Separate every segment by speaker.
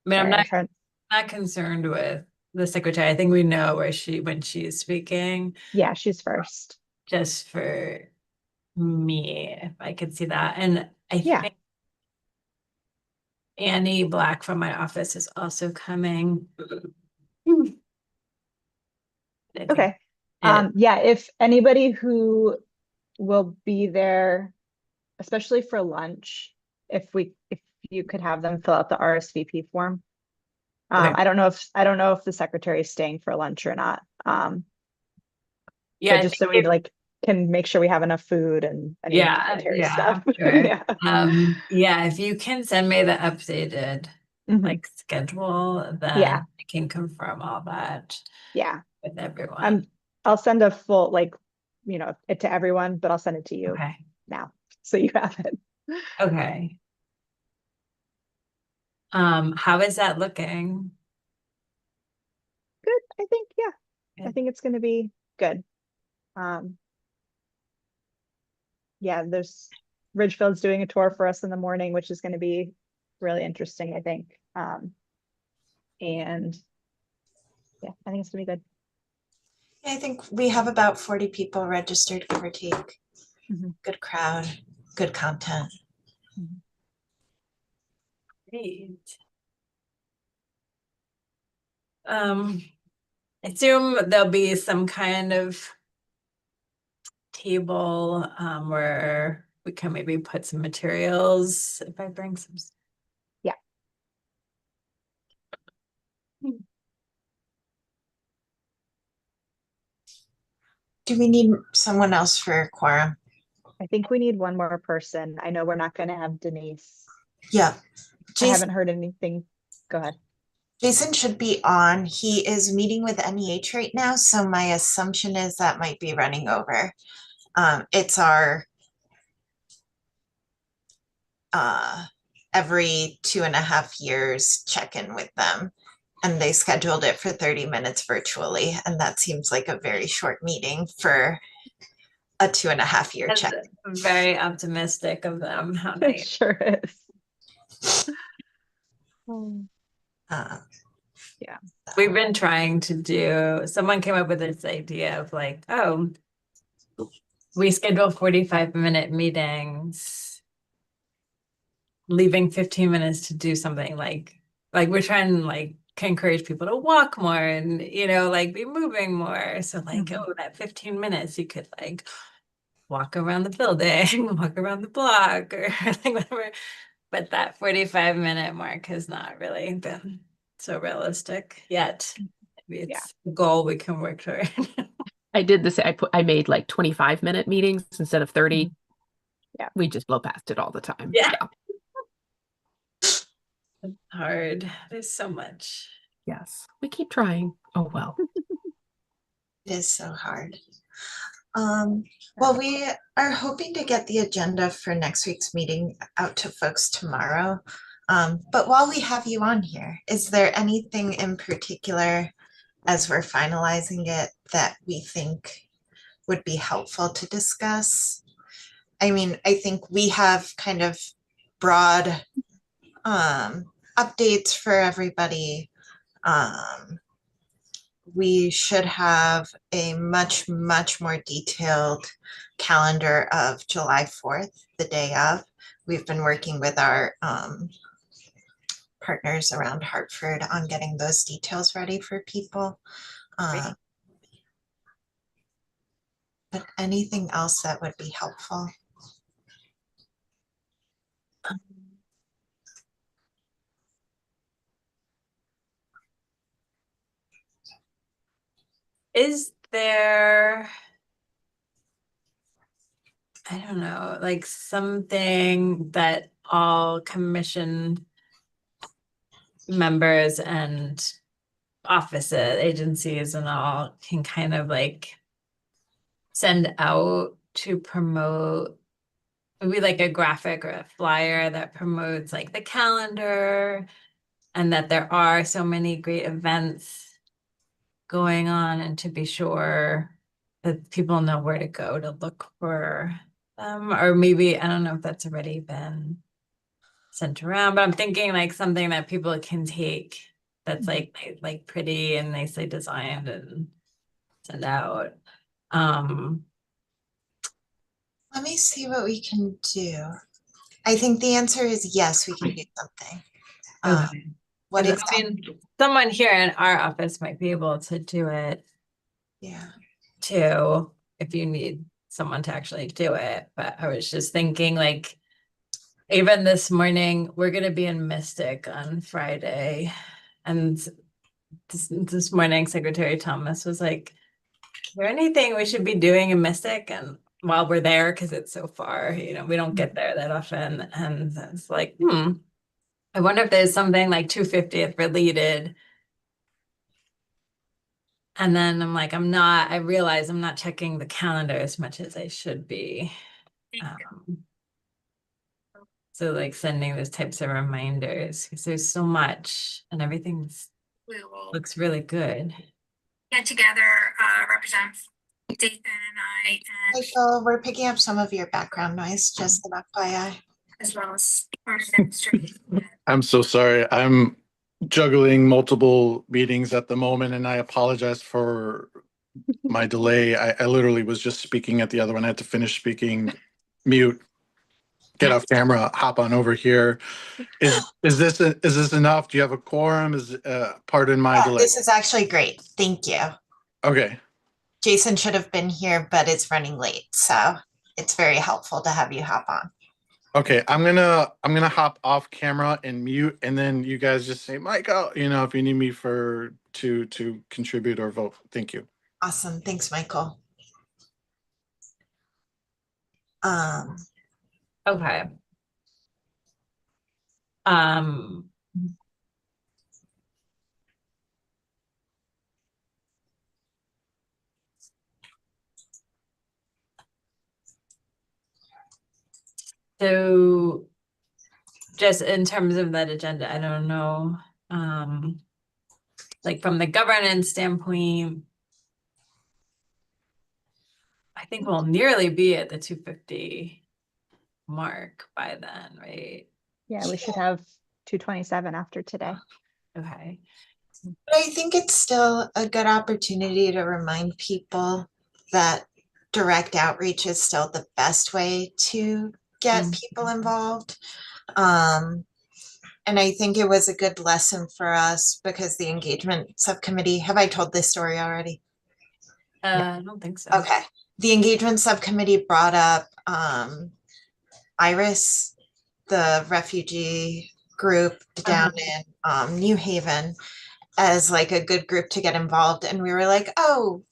Speaker 1: I mean,
Speaker 2: Sorry, I'm trying.
Speaker 1: not concerned with the secretary. I think we know where when she's speaking,
Speaker 2: Yeah, she's first.
Speaker 1: just for me, if I could see that. And I
Speaker 2: Yeah.
Speaker 1: think Annie Black from my office is also coming. I think
Speaker 2: Okay.
Speaker 1: it,
Speaker 2: Yeah, if anybody who will be there, especially for lunch, if you could have them fill out the RSVP form.
Speaker 1: okay.
Speaker 2: I don't know if the secretary is staying for lunch or not.
Speaker 1: Yeah,
Speaker 2: But
Speaker 1: I
Speaker 2: just
Speaker 1: think
Speaker 2: so we like can make sure we have enough food and any of the dietary
Speaker 1: yeah,
Speaker 2: stuff.
Speaker 1: sure.
Speaker 2: Yeah.
Speaker 1: Yeah, if you can send me the updated
Speaker 2: Hmm.
Speaker 1: like schedule,
Speaker 2: Yeah.
Speaker 1: then I can confirm all that
Speaker 2: Yeah.
Speaker 1: with everyone.
Speaker 2: I'm I'll send a full like, it to everyone, but I'll send it to you
Speaker 1: Okay.
Speaker 2: now. So you have it.
Speaker 1: Okay. How is that looking?
Speaker 2: Good. I think, yeah. I
Speaker 1: Good.
Speaker 2: think it's gonna be good. Um, yeah, there's Ridgefield's doing a tour for us in the morning, which is gonna be really interesting, I think. And yeah, I think it's gonna be good.
Speaker 3: I think we have about 40 people registered, give or take.
Speaker 2: Mhm.
Speaker 3: Good crowd, good content.
Speaker 2: Mhm.
Speaker 1: Great. I assume there'll be some kind of table where we can maybe put some materials if I bring some.
Speaker 2: Yeah.
Speaker 3: Do we need someone else for quorum?
Speaker 2: I think we need one more person. I know we're not gonna have Denise.
Speaker 3: Yeah.
Speaker 2: I
Speaker 3: Jason,
Speaker 2: haven't heard anything. Go ahead.
Speaker 3: Jason should be on. He is meeting with NEH right now, so my assumption is that might be running over. It's our uh, every 2.5 years check-in with them. And they scheduled it for 30 minutes virtually. And that seems like a very short meeting for a 2.5 year
Speaker 1: That's
Speaker 3: check.
Speaker 1: very optimistic of them, how
Speaker 2: It
Speaker 1: they.
Speaker 2: sure is. Um,
Speaker 3: Uh,
Speaker 2: yeah.
Speaker 1: We've been trying to do, someone came up with this idea of like, oh, we schedule 45-minute meetings, leaving 15 minutes to do something like we're trying to like encourage people to walk more and like be moving more. So like,
Speaker 2: Mhm.
Speaker 1: oh, that 15 minutes you could like walk around the building, walk around the block or like whatever. But that 45-minute mark has not really been so realistic yet. Maybe
Speaker 2: Yeah.
Speaker 1: it's a goal we can work toward.
Speaker 4: I did this. I made like 25-minute meetings instead of 30.
Speaker 2: Mhm. Yeah.
Speaker 4: We just blow past it all the time.
Speaker 1: Yeah.
Speaker 4: Yeah.
Speaker 1: It's hard. There's so much.
Speaker 4: Yes. We keep trying. Oh, well.
Speaker 3: it is so hard. Well, we are hoping to get the agenda for next week's meeting out to folks tomorrow. But while we have you on here, is there anything in particular as we're finalizing it that we think would be helpful to discuss? I mean, I think we have kind of broad updates for everybody. We should have a much, much more detailed calendar of July 4th, the day of. We've been working with our partners around Hartford on getting those details ready for people.
Speaker 1: Great.
Speaker 3: But anything else that would be helpful?
Speaker 1: Is there, I don't know, like something that all commission members and offices, agencies, and all can kind of like send out to promote maybe like a graphic or a flyer that promotes like the calendar and that there are so many great events going on and to be sure that people know where to go to look for them, or maybe I don't know if that's already been sent around, but I'm thinking like something that people can take that's like pretty and nicely designed and send out.
Speaker 3: Let me see what we can do. I think the answer is yes, we can do something.
Speaker 1: Okay.
Speaker 3: What
Speaker 1: 'Cause,
Speaker 3: exactly?
Speaker 1: I mean, someone here in our office might be able to do it
Speaker 3: Yeah.
Speaker 1: too, if you need someone to actually do it. But I was just thinking like, even this morning, we're gonna be in Mystic on Friday. And this morning, Secretary Thomas was like, is there anything we should be doing in Mystic? And while we're there, because it's so far, we don't get there that often. And it's like, I wonder if there's something like 250th related. And then I'm like, I realize I'm not checking the calendar as much as I should be. So like sending those types of reminders, because there's so much and everything
Speaker 5: We will
Speaker 1: looks really good.
Speaker 5: get together, Representative Dathan and I, and
Speaker 3: Michael, we're picking up some of your background noise, just an FYI.
Speaker 5: as well as our administration.
Speaker 6: I'm so sorry. I'm juggling multiple meetings at the moment, and I apologize for my delay. I literally was just speaking at the other one. I had to finish speaking, mute, get off camera, hop on over here. Is this enough? Do you have a quorum? Pardon my delay.
Speaker 3: This is actually great. Thank you.
Speaker 6: Okay.
Speaker 3: Jason should have been here, but it's running late, so it's very helpful to have you hop on.
Speaker 6: Okay, I'm gonna hop off camera and mute, and then you guys just say, Michael, if you need me to contribute or vote. Thank you.
Speaker 3: Awesome. Thanks, Michael.
Speaker 1: Okay. Um, so just in terms of that agenda, I don't know, like from the governance standpoint, I think we'll nearly be at the 250 mark by then, right?
Speaker 2: Yeah, we should have 227 after today.
Speaker 1: Okay.
Speaker 3: But I think it's still a good opportunity to remind people that direct outreach is still the best way to get people involved. And I think it was a good lesson for us because the engagement subcommittee, have I told this story already?
Speaker 1: I don't think so.
Speaker 3: Okay. The engagement subcommittee brought up Iris, the refugee group down in New Haven, as like a good group to get involved. And we were like, oh,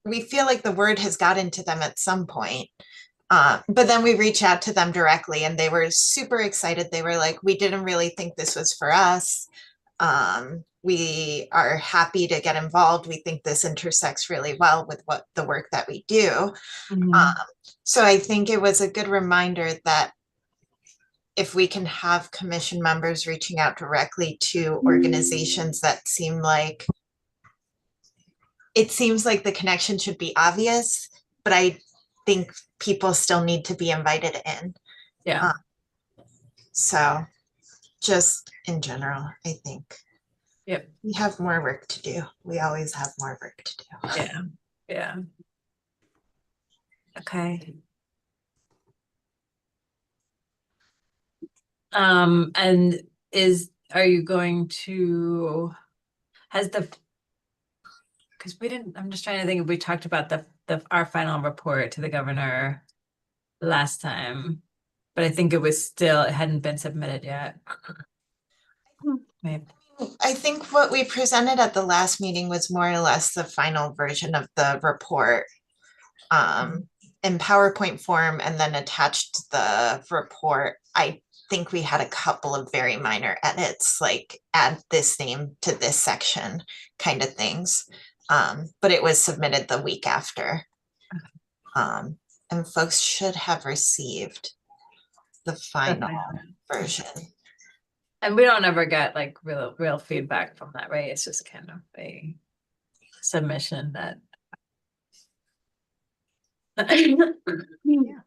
Speaker 3: we feel like the word has gotten to them at some point. But then we reached out to them directly and they were super excited. They were like, we didn't really think this was for us. We are happy to get involved. We think this intersects really well with what the work that we do. So I think it was a good reminder that if we can have commission members reaching out directly to organizations that seem like, it seems like the connection should be obvious, but I think people still need to be invited in.
Speaker 1: Yeah.
Speaker 3: So just in general, I think
Speaker 1: Yep.
Speaker 3: we have more work to do. We always have more work to do.
Speaker 1: Yeah. Yeah. Okay. And are you going to, because I'm just trying to think if we talked about our final report to the governor last time, but I think it hadn't been submitted yet. Maybe.
Speaker 3: I think what we presented at the last meeting was more or less the final version of the report in PowerPoint form and then attached the report. I think we had a couple of very minor edits, like add this name to this section kind of things. But it was submitted the week after. And folks should have received the final version.
Speaker 1: And we don't ever get like real feedback from that, right? It's just kind of a submission that.
Speaker 2: Yeah.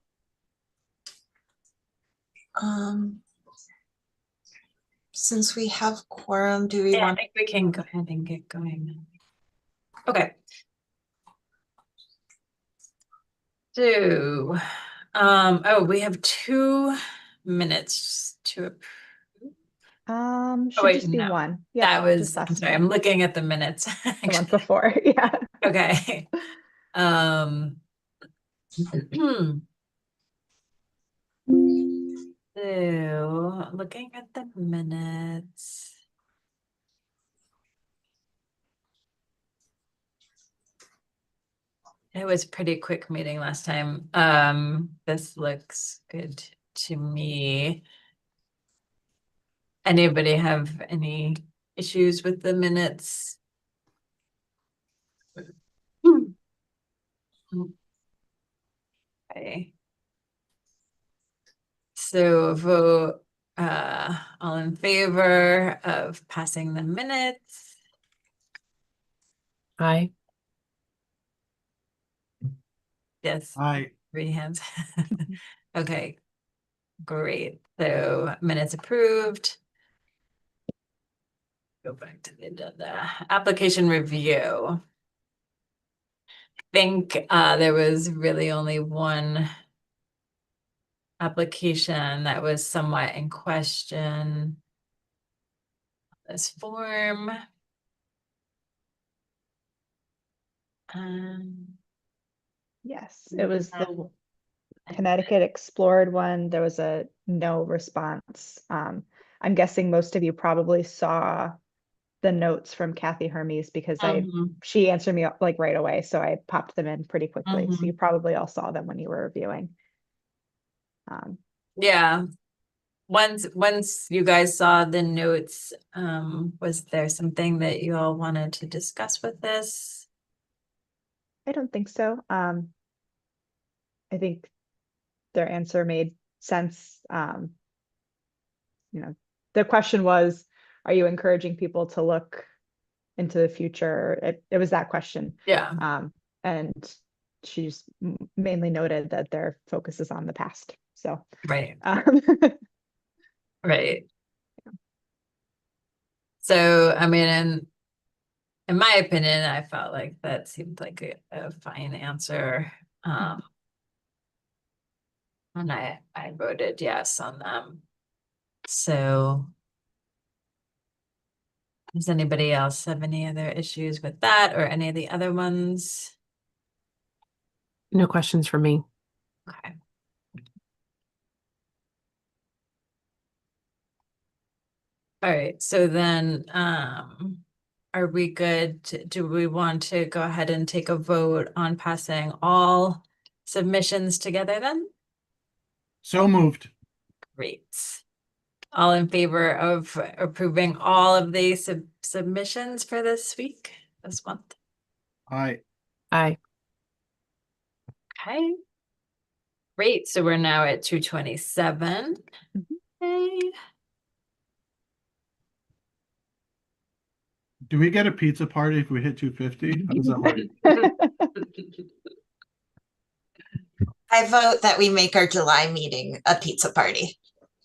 Speaker 3: since we have quorum, do we
Speaker 1: Yeah, I
Speaker 3: want?
Speaker 1: think we can go ahead and get going. Okay. So, oh, we have 2 minutes to approve.
Speaker 2: Should
Speaker 1: wait,
Speaker 2: just be
Speaker 1: no.
Speaker 2: one.
Speaker 1: That
Speaker 2: Yep,
Speaker 1: was,
Speaker 2: just
Speaker 1: I'm
Speaker 2: last
Speaker 1: sorry,
Speaker 2: one.
Speaker 1: I'm looking at the minutes.
Speaker 2: The ones
Speaker 1: actually.
Speaker 2: before, yeah.
Speaker 1: Okay. So, looking at the minutes. It was a pretty quick meeting last time. This looks good to me. Anybody have any issues with the minutes? Okay. So vote, all in favor of passing the minutes?
Speaker 4: Aye.
Speaker 1: Yes,
Speaker 6: Aye.
Speaker 1: 3 hands. Okay, great. So minutes approved. Go back to the agenda. Application review. Think there was really only one application that was somewhat in question. This form.
Speaker 2: Yes, it was the Connecticut Explored one. There was a no response. I'm guessing most of you probably saw the notes from Kathy Hermes because she answered me like right away. So I popped them in pretty quickly. So you probably all saw them when you were reviewing.
Speaker 1: Yeah. Once you guys saw the notes, was there something that you all wanted to discuss with this?
Speaker 2: I don't think so. I think their answer made sense. The question was, are you encouraging people to look into the future? It was that question.
Speaker 1: Yeah.
Speaker 2: And she's mainly noted that their focus is on the past. So,
Speaker 1: Right. Right. So, I mean, in my opinion, I felt like that seemed like a fine answer. And I voted yes on them. So does anybody else have any other issues with that or any of the other ones?
Speaker 4: No questions for me.
Speaker 1: Okay. All right, so then, are we good? Do we want to go ahead and take a vote on passing all submissions together then?
Speaker 6: So moved.
Speaker 1: Great. All in favor of approving all of the submissions for this week, this month?
Speaker 6: Aye.
Speaker 4: Aye.
Speaker 1: Okay. Great, so we're now at 2:27. Okay.
Speaker 6: Do we get a pizza party if we hit 250? How does that work?
Speaker 3: I vote that we make our July meeting a pizza party.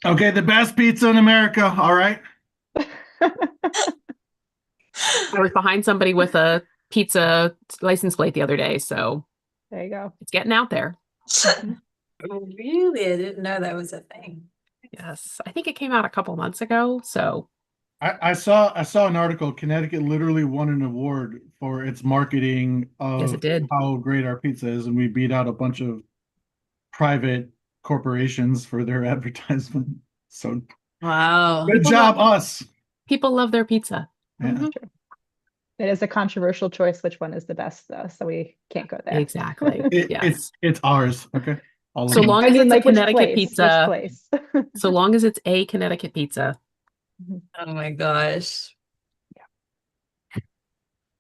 Speaker 6: Okay, the best pizza in America. All right.
Speaker 4: I was behind somebody with a pizza license plate the other day, so
Speaker 2: there you go.
Speaker 4: it's getting out there.
Speaker 1: Oh, really? I didn't know that was a thing.
Speaker 4: Yes, I think it came out a couple months ago. So
Speaker 6: I saw an article. Connecticut literally won an award for its marketing
Speaker 4: yes,
Speaker 6: of
Speaker 4: it did.
Speaker 6: how great our pizza is, and we beat out a bunch of private corporations for their advertisement. So
Speaker 1: Wow.
Speaker 6: good job, us.
Speaker 4: People love their pizza.
Speaker 6: Yeah.
Speaker 2: It is a controversial choice which one is the best though, so we can't go there.
Speaker 4: Exactly. Yes.
Speaker 6: It's ours. Okay. All of
Speaker 4: So
Speaker 6: them.
Speaker 4: long
Speaker 2: I
Speaker 4: as
Speaker 2: mean,
Speaker 4: it's a
Speaker 2: like which
Speaker 4: Connecticut
Speaker 2: place?
Speaker 4: pizza.
Speaker 2: Which place?
Speaker 4: So long as it's a Connecticut pizza.
Speaker 1: Oh my gosh.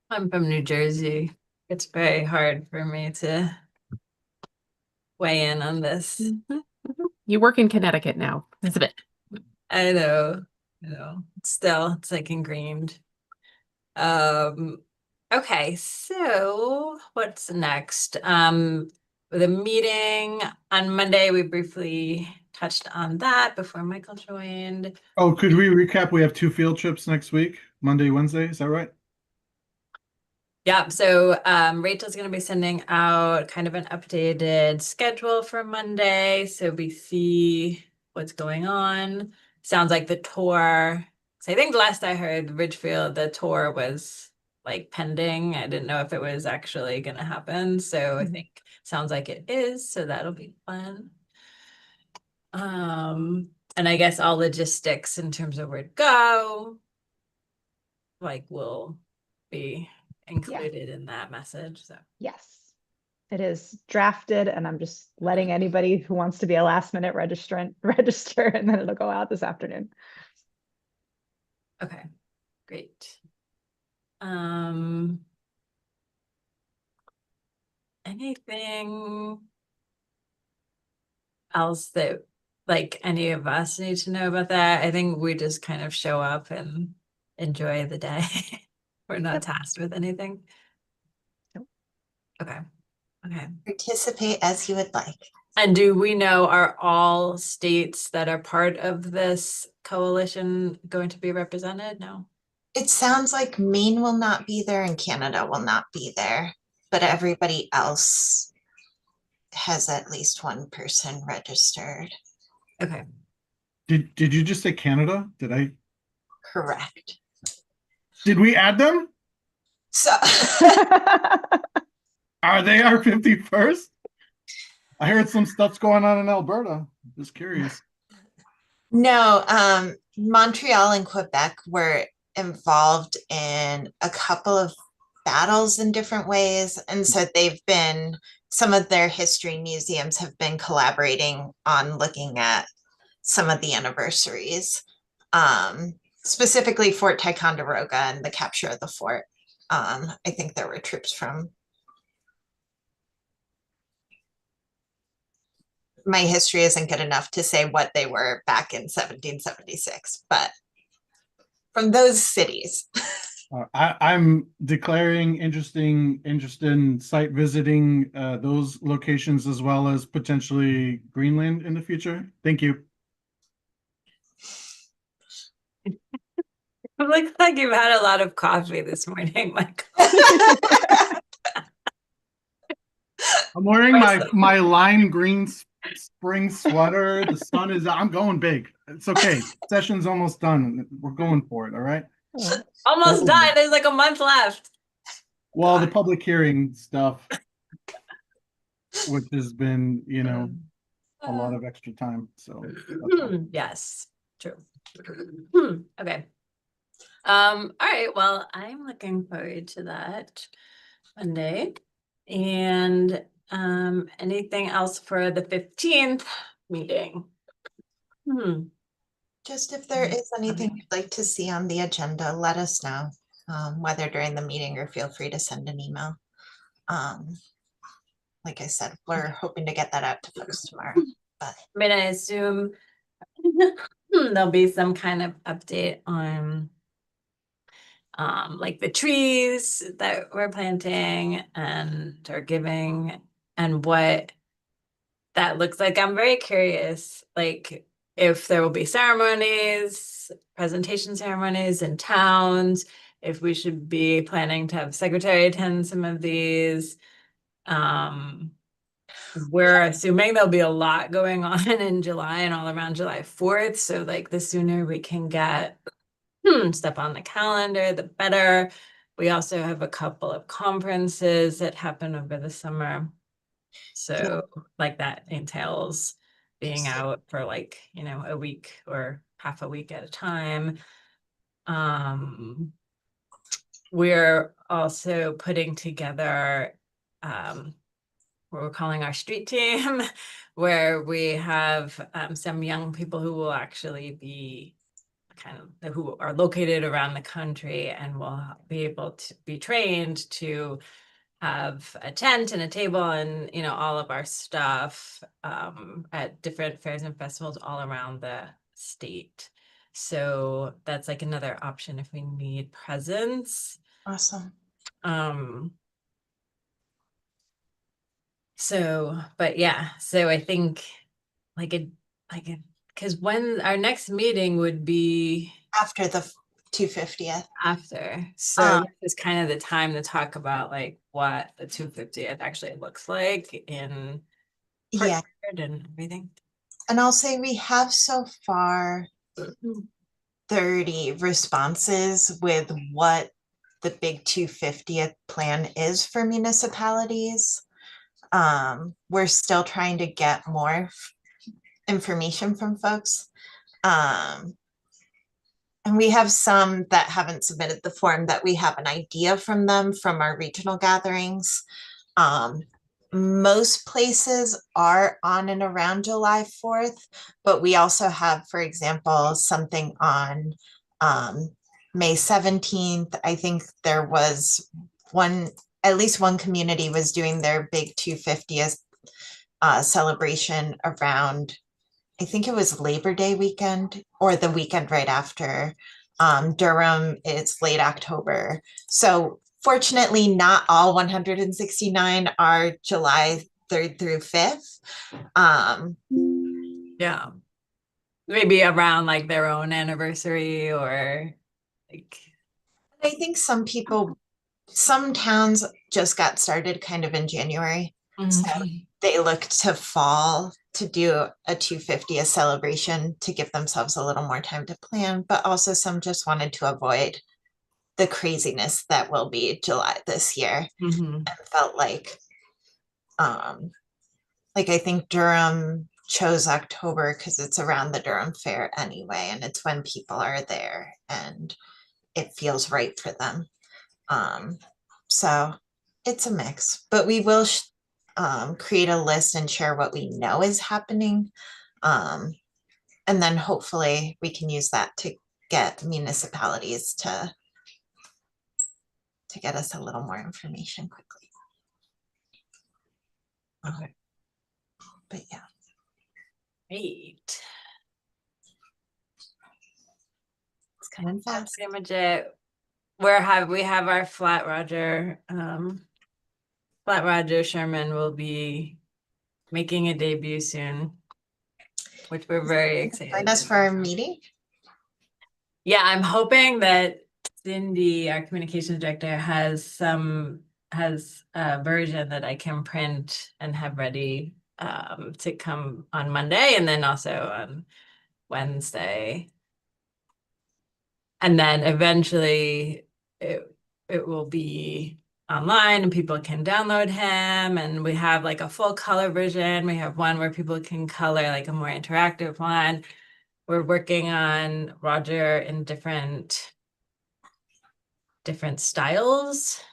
Speaker 1: I'm from New Jersey. It's very hard for me to weigh in on this.
Speaker 4: You work in Connecticut now. That's a bit.
Speaker 1: I know. Still, it's like ingrained. Okay, so what's next? The meeting on Monday, we briefly touched on that before Michael joined.
Speaker 6: Oh, could we recap? We have 2 field trips next week, Monday, Wednesday. Is that right?
Speaker 1: Yeah, so Rachel's going to be sending out kind of an updated schedule for Monday, so we see what's going on. Sounds like the tour. So I think last I heard, Ridgefield, the tour was like pending. I didn't know if it was actually going to happen, so I think sounds like it is. So that'll be fun. And I guess all logistics in terms of where to go, like, will be included in that message. So.
Speaker 2: Yes, it is drafted, and I'm just letting anybody who wants to be a last minute registrant register, and then it'll go out this afternoon.
Speaker 1: Okay, great. Anything else that like any of us need to know about that? I think we just kind of show up and enjoy the day. We're not tasked with anything.
Speaker 2: Nope.
Speaker 1: Okay. Okay.
Speaker 3: Participate as you would like.
Speaker 1: And do we know, are all states that are part of this coalition going to be represented? No.
Speaker 3: It sounds like Maine will not be there and Canada will not be there, but everybody else has at least one person registered.
Speaker 1: Okay.
Speaker 6: Did you just say Canada?
Speaker 3: Correct.
Speaker 6: Did we add them?
Speaker 3: So
Speaker 6: Are they our 51st? I heard some stuff's going on in Alberta. Just curious.
Speaker 3: no, Montreal and Quebec were involved in a couple of battles in different ways. And so some of their history museums have been collaborating on looking at some of the anniversaries, specifically Fort Ticonderoga and the capture of the fort. I think there were troops from. My history isn't good enough to say what they were back in 1776, but from those cities.
Speaker 6: I'm declaring interest in site visiting those locations as well as potentially Greenland in the future. Thank you.
Speaker 1: Looks like you've had a lot of coffee this morning, Michael.
Speaker 6: I'm wearing my lime green spring sweater. The sun is out. I'm going big. It's okay. Session's almost done. We're going for it. All right.
Speaker 1: Almost done. There's like a month left.
Speaker 6: Well, the public hearing stuff, which has been, a lot of extra time. So that's all.
Speaker 1: Yes, true. Okay. All right. Well, I'm looking forward to that Monday. And anything else for the 15th meeting?
Speaker 3: Just if there is anything you'd like to see on the agenda, let us know, whether during the meeting or feel free to send an email. Like I said, we're hoping to get that out to folks tomorrow. But
Speaker 1: I mean, I assume there'll be some kind of update on like the trees that we're planting and are giving and what that looks like. I'm very curious, like if there will be ceremonies, presentation ceremonies in towns, if we should be planning to have secretary attend some of these. We're assuming there'll be a lot going on in July and all around July 4th. So like the sooner we can get stuff on the calendar, the better. We also have a couple of conferences that happen over the summer. So like that entails being out for like, a week or half a week at a time. We're also putting together what we're calling our street team, where we have some young people who will actually be who are located around the country and will be able to be trained to have a tent and a table and all of our stuff at different fairs and festivals all around the state. So that's like another option if we need presence.
Speaker 3: awesome.
Speaker 1: So, but yeah, so I think like like, because when our next meeting would be
Speaker 3: After the 250th.
Speaker 1: after, so
Speaker 3: Um,
Speaker 1: this is kind of the time to talk about like what the 250th actually looks like in
Speaker 3: Yeah,
Speaker 1: Hartford and everything.
Speaker 3: and I'll say we have so far 30 responses with what the big 250th plan is for municipalities. We're still trying to get more information from folks. And we have some that haven't submitted the form that we have an idea from them from our regional gatherings. Most places are on and around July 4th, but we also have, for example, something on May 17th. I think there was one, at least one community was doing their big 250th celebration around, I think it was Labor Day weekend or the weekend right after. Durham, it's late October. So fortunately, not all 169 are July 3rd through 5th.
Speaker 1: Yeah. Maybe around like their own anniversary or like.
Speaker 3: I think some people, some towns just got started kind of in January. So they look to fall to do a 250th celebration to give themselves a little more time to plan, but also some just wanted to avoid the craziness that will be July this year.
Speaker 1: Mhm.
Speaker 3: And felt like I think Durham chose October because it's around the Durham Fair anyway, and it's when people are there and it feels right for them. So it's a mix, but we will create a list and share what we know is happening. And then hopefully we can use that to get municipalities to get us a little more information quickly.
Speaker 1: Okay.
Speaker 3: But yeah.
Speaker 1: Great.
Speaker 3: It's coming
Speaker 1: That's
Speaker 3: fast.
Speaker 1: pretty much it. We have our Flat Roger Sherman will be making a debut soon, which we're very excited.
Speaker 3: Join us for our meeting.
Speaker 1: Yeah, I'm hoping that Cindy, our communications director, has a version that I can print and have ready to come on Monday and then also on Wednesday. And then eventually it will be online and people can download him, and we have like a full color version. We have one where people can color, like a more interactive one. We're working on Roger in different styles,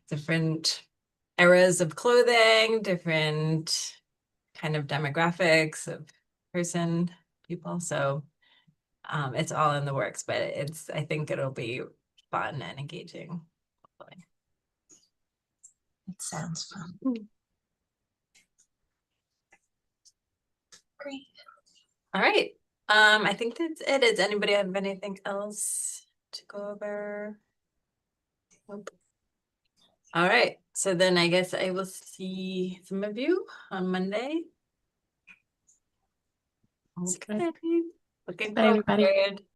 Speaker 1: different eras of clothing, different kind of demographics of people. So it's all in the works, but I think it'll be fun and engaging. Hopefully.
Speaker 3: It sounds fun. Great.
Speaker 1: All right. I think that's it. Does anybody have anything else to go over? Nope. All right. So then I guess I will see some of you on Monday. Okay. Looking
Speaker 4: Bye, everybody.
Speaker 1: forward.